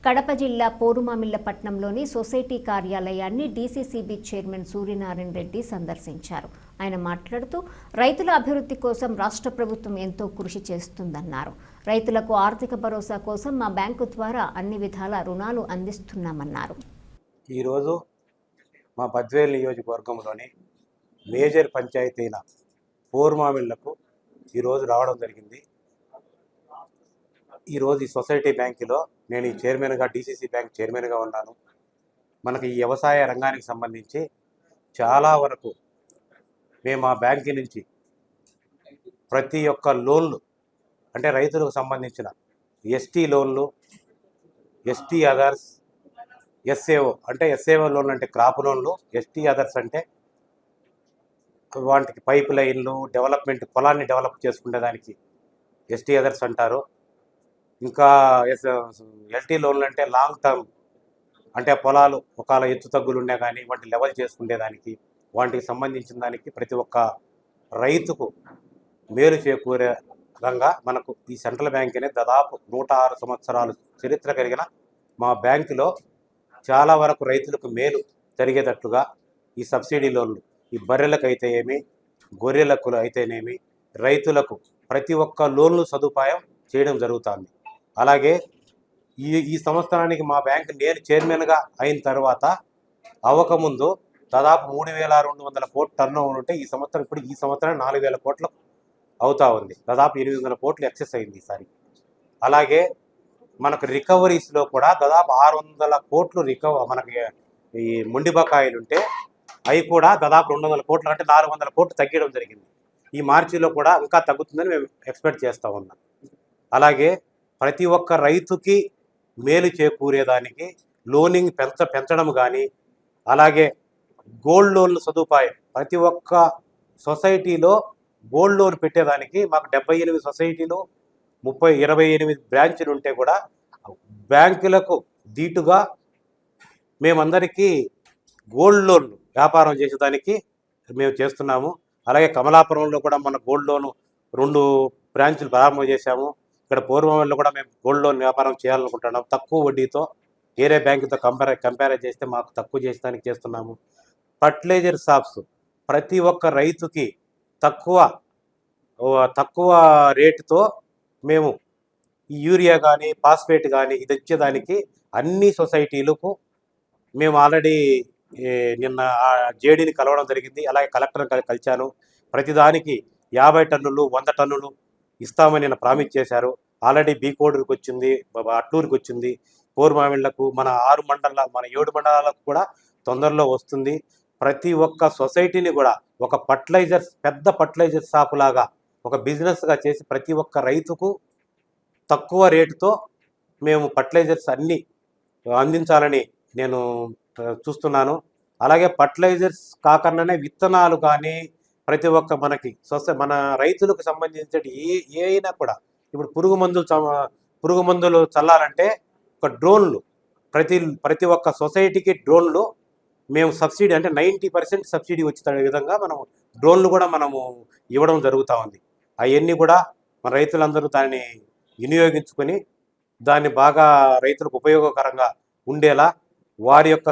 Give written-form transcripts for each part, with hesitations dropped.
కడప జిల్లా పోరుమామిళ్లపట్నంలోని సొసైటీ కార్యాలయాన్ని DCCB chairman Suryanarayana Reddy సందర్శించారు. ఆయన మాట్లాడుతూ రైతుల అభివృద్ధి కోసం రాష్ట్ర ప్రభుత్వం ఎంతో కృషి చేస్తుందన్నారు. రైతులకు ఆర్థిక భరోసా కోసం మా బ్యాంకు ద్వారా అన్ని విధాల రుణాలు అందిస్తున్నామన్నారు. ఈరోజు మా బద్వేల్ నియోజకవర్గంలోని మేజర్ పంచాయతీల పోరుమామిళ్లకు ఈరోజు రావడం జరిగింది. ఈరోజు ఈ సొసైటీ బ్యాంకులో నేను ఈ చైర్మన్గా డీసీసీ బ్యాంక్ చైర్మన్గా ఉన్నాను. మనకి ఈ వ్యవసాయ రంగానికి సంబంధించి చాలా వరకు మేము ఆ బ్యాంకు నుంచి ప్రతి ఒక్క లోన్లు అంటే రైతులకు సంబంధించిన ఎస్టీ లోన్లు, ఎస్టీ అదర్స్, ఎస్ఏఓ అంటే ఎస్ఏఓ లోన్లు అంటే క్రాప్ లోన్లు, ఎస్టీ అదర్స్ అంటే వాటికి పైప్ లైన్లు డెవలప్మెంట్ పొలాన్ని డెవలప్ చేసుకునేదానికి ఎస్టీ అదర్స్ అంటారు. ఇంకా ఎల్టీ లోన్లు అంటే లాంగ్ టర్మ్ అంటే పొలాలు ఒకవేళ ఎత్తు తగ్గులు ఉన్నా కానీ వాటిని లెవెల్ చేసుకునేదానికి వాటికి సంబంధించిన దానికి ప్రతి ఒక్క రైతుకు మేలు చేకూరే విధంగా మనకు ఈ సెంట్రల్ బ్యాంక్ అనేది దాదాపు 106 సంవత్సరాలు చరిత్ర కలిగిన మా బ్యాంకులో చాలా వరకు రైతులకు మేలు జరిగేటట్లుగా ఈ సబ్సిడీ లోన్లు ఈ బర్రెలకు అయితే ఏమి, గొర్రెలకు అయితేనేమి రైతులకు ప్రతి ఒక్క లోన్లు సదుపాయం చేయడం జరుగుతుంది. అలాగే ఈ సంవత్సరానికి మా బ్యాంకు నేను చైర్మన్గా అయిన తర్వాత అవ్వకముందు దాదాపు 3,200 కోట్ల టర్న్ ఓవర్ ఉంటే ఈ సంవత్సరం 4,000 కోట్లు అవుతా ఉంది. దాదాపు 800 కోట్లు ఎక్సెస్ అయింది ఈసారి. అలాగే మనకు రికవరీస్లో కూడా దాదాపు 600 కోట్లు మనకి ఈ మొండి బకాయిలు ఉంటే అవి కూడా దాదాపు 200 కోట్లు అంటే 400 కోట్లు తగ్గడం జరిగింది. ఈ మార్చిలో కూడా ఇంకా తగ్గుతుందని మేము ఎక్స్పెక్ట్ చేస్తూ ఉన్నాం. అలాగే ప్రతి ఒక్క రైతుకి మేలు చేకూరేదానికి లోనింగ్ పెంచడం కానీ, అలాగే గోల్డ్ లోన్ సదుపాయం ప్రతి ఒక్క సొసైటీలో గోల్డ్ లోన్ పెట్టేదానికి మాకు 78 సొసైటీలు 28 బ్రాంచులు ఉంటే కూడా బ్యాంకులకు దీటుగా మేమందరికీ గోల్డ్ లోన్ వ్యాపారం చేసేదానికి మేము చేస్తున్నాము. అలాగే కమలాపురంలో కూడా మన గోల్డ్ లోను 2 బ్రాంచులు ప్రారంభం చేశాము. ఇక్కడ పూర్వంలో కూడా మేము గోల్డ్ లోన్ వ్యాపారం చేయాలనుకుంటున్నాం. తక్కువ వడ్డీతో వేరే బ్యాంకుతో కంపేర్ చేస్తే మాకు తక్కువ చేసేదానికి చేస్తున్నాము. ఫర్టిలైజర్ షాప్స్ ప్రతి ఒక్క రైతుకి తక్కువ రేటుతో మేము ఈ యూరియా కానీ ఫాస్ఫేట్ కానీ ఇది ఇచ్చేదానికి అన్ని సొసైటీలకు మేము ఆల్రెడీ నిన్న జేడీని కలవడం జరిగింది. అలాగే కలెక్టర్ని కలిశాను. ప్రతిదానికి 50 టన్నులు 100 టన్నులు ఇస్తామని నేను ప్రామిస్ చేశారు. ఆల్రెడీ బీకోడూరుకి వచ్చింది, అట్లూరుకి వచ్చింది, పోరుమామిళ్లకు మన 7 మండలాలకు కూడా తొందరలో వస్తుంది. ప్రతి ఒక్క సొసైటీని కూడా ఒక పెద్ద ఫర్టిలైజర్ షాపు లాగా ఒక బిజినెస్గా చేసి ప్రతి ఒక్క రైతుకు తక్కువ రేటుతో మేము ఫర్టిలైజర్స్ అన్నీ అందించాలని నేను చూస్తున్నాను. అలాగే ఫర్టిలైజర్స్ కాకుండానే విత్తనాలు కానీ ప్రతి ఒక్క మన రైతులకు సంబంధించిన ఏ అయినా కూడా ఇప్పుడు పురుగు మందులు చల్లాలంటే ఒక డ్రోన్లు ప్రతి ఒక్క సొసైటీకి డ్రోన్లు మేము సబ్సిడీ అంటే 90% సబ్సిడీ వచ్చే విధంగా మనం డ్రోన్లు కూడా మనము ఇవ్వడం జరుగుతూ ఉంది. అవన్నీ కూడా మన రైతులందరూ దాన్ని వినియోగించుకొని దాన్ని బాగా రైతులకు ఉపయోగకరంగా ఉండేలా వారి యొక్క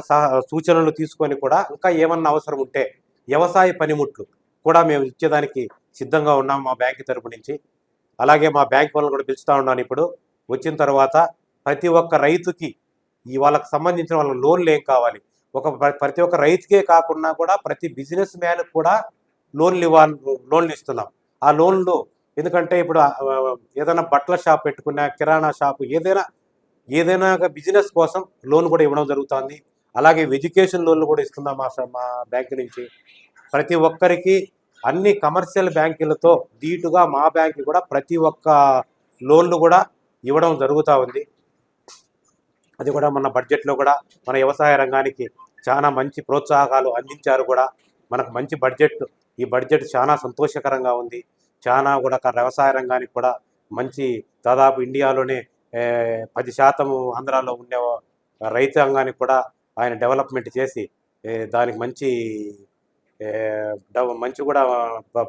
సూచనలు తీసుకొని కూడా ఇంకా ఏమన్నా అవసరం ఉంటే వ్యవసాయ పనిముట్లు కూడా మేము ఇచ్చేదానికి సిద్ధంగా ఉన్నాము మా బ్యాంకు తరపు నుంచి. అలాగే మా బ్యాంక్ వాళ్ళని కూడా పిలుస్తూ ఉన్నాను. ఇప్పుడు వచ్చిన తర్వాత ప్రతి ఒక్క రైతుకి వాళ్ళకి సంబంధించిన వాళ్ళ లోన్లు ఏం కావాలి, ప్రతి ఒక్క రైతుకే కాకుండా కూడా ప్రతి బిజినెస్ మ్యాన్కి కూడా లోన్లు ఇస్తున్నాం. ఆ లోన్లు ఎందుకంటే ఇప్పుడు ఏదైనా బట్టల షాప్ పెట్టుకున్నా, కిరాణా షాపు ఏదైనా బిజినెస్ కోసం లోన్ కూడా ఇవ్వడం జరుగుతుంది. అలాగే ఎడ్యుకేషన్ లోన్లు కూడా ఇస్తున్నాం మా బ్యాంకు నుంచి. ప్రతి ఒక్కరికి అన్ని కమర్షియల్ బ్యాంకులతో దీటుగా మా బ్యాంకు కూడా ప్రతి ఒక్క లోన్లు కూడా ఇవ్వడం జరుగుతూ ఉంది. అది కూడా మన బడ్జెట్లో కూడా మన వ్యవసాయ రంగానికి చాలా మంచి ప్రోత్సాహకాలు అందించారు. కూడా మనకు మంచి బడ్జెట్, ఈ బడ్జెట్ చాలా సంతోషకరంగా ఉంది. చాలా కూడా వ్యవసాయ రంగానికి కూడా మంచి దాదాపు ఇండియాలోనే 10% ఆంధ్రాలో ఉండే రైతాంగానికి కూడా ఆయన డెవలప్మెంట్ చేసి దానికి మంచి కూడా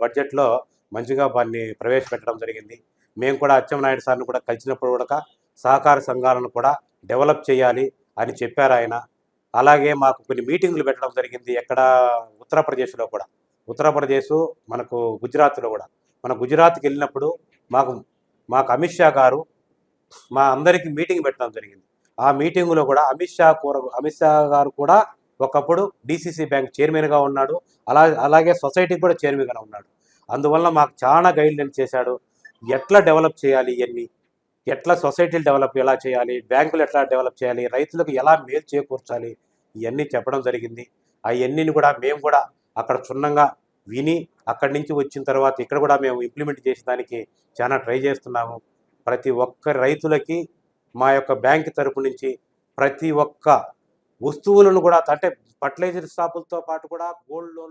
బడ్జెట్లో మంచిగా దాన్ని ప్రవేశపెట్టడం జరిగింది. మేము కూడా అచ్చెన్నాయుడు సార్ని కూడా కలిసినప్పుడు కూడా సహకార సంఘాలను కూడా డెవలప్ చేయాలి అని చెప్పారు ఆయన. అలాగే మాకు కొన్ని మీటింగులు పెట్టడం జరిగింది. ఎక్కడ ఉత్తరప్రదేశ్లో కూడా, ఉత్తరప్రదేశ్ మనకు గుజరాత్లో కూడా. మన గుజరాత్కి వెళ్ళినప్పుడు మాకు మాకు అమిత్ షా గారు మా అందరికీ మీటింగ్ పెట్టడం జరిగింది. ఆ మీటింగులో కూడా అమిత్ షా గారు కూడా ఒకప్పుడు డిసిసి బ్యాంక్ చైర్మన్గా ఉన్నాడు. అలాగే సొసైటీకి కూడా చైర్మన్గా ఉన్నాడు. అందువల్ల మాకు చాలా గైడ్లైన్స్ చేశాడు. ఎట్లా డెవలప్ చేయాలి, ఇవన్నీ ఎట్లా సొసైటీలు డెవలప్ ఎలా చేయాలి, బ్యాంకులు ఎట్లా డెవలప్ చేయాలి, రైతులకు ఎలా మేలు చేకూర్చాలి, ఇవన్నీ చెప్పడం జరిగింది. అవన్నీ కూడా మేము కూడా అక్కడ క్షుణ్ణంగా విని అక్కడి నుంచి వచ్చిన తర్వాత ఇక్కడ కూడా మేము ఇంప్లిమెంట్ చేసేదానికి చాలా ట్రై చేస్తున్నాము. ప్రతి ఒక్క రైతులకి మా యొక్క బ్యాంక్ తరపు నుంచి ప్రతి ఒక్క వస్తువులను కూడా, అంటే ఫర్టిలైజర్ షాపులతో పాటు కూడా గోల్డ్ లోన్లు